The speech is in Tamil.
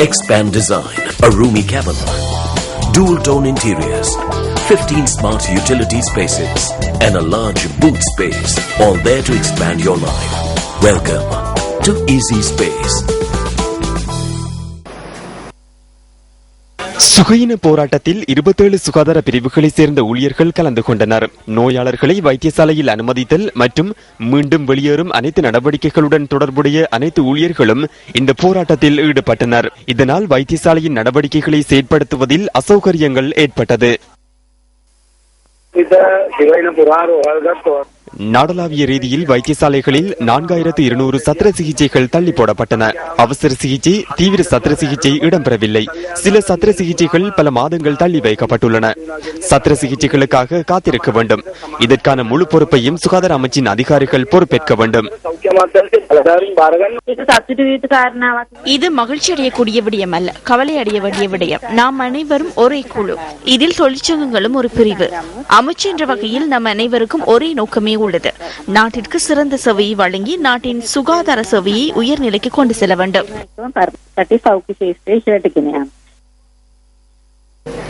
Expand Design, a roomy cabin, dual tone interiors, 15 smart utility spaces, and a large boot space, all there to expand your life. Welcome to Easy Space. சுகையின போராட்டத்தில் 27 சுகாதார பிரிவுகளை சேர்ந்த ஊழியர்கள் கலந்து கொண்டனர். நோயாளர்களை வைத்தியசாலையில் அனுமதித்தல் மற்றும் மீண்டும் வெளியேறும் அனைத்து நடவடிக்கைகளுடன் தொடர்புடைய அனைத்து ஊழியர்களும் இந்த போராட்டத்தில் ஈடுபட்டனர். இதனால் வைத்தியசாலையின் நடவடிக்கைகளை செயற்படுத்துவதில் அசௌகரியங்கள் ஏற்பட்டது. நாடளாவிய ரீதியில் வைத்தியசாலைகளில் 4200 சத்திர சிகிச்சைகள் தள்ளி போடப்பட்டன. அவசர சிகிச்சை, தீவிர சத்திர சிகிச்சை இடம்பெறவில்லை. சில சத்திர சிகிச்சைகள் பல மாதங்கள் தள்ளி வைக்கப்பட்டுள்ளன. சத்திர சிகிச்சைகளுக்காக காத்திருக்க வேண்டும். இதற்கான முழு பொறுப்பையும் சுகாதார அமைச்சின் அதிகாரிகள் பொறுப்பேற்க வேண்டும். இது மகிழ்ச்சி அடையக்கூடிய விடயம் அல்ல, கவலை அடைய வேண்டிய விடயம். நாம் அனைவரும் ஒரே குழு, இதில் தொழிற்சங்கங்களும் ஒரு பிரிவு. அமைச்சு என்ற வகையில் நம் அனைவருக்கும் ஒரே நோக்கமே உள்ளது. நாட்டிற்கு சிறந்த சேவையை வழங்கி நாட்டின் சுகாதார சேவையை உயர்நிலைக்கு கொண்டு செல்ல வேண்டும்.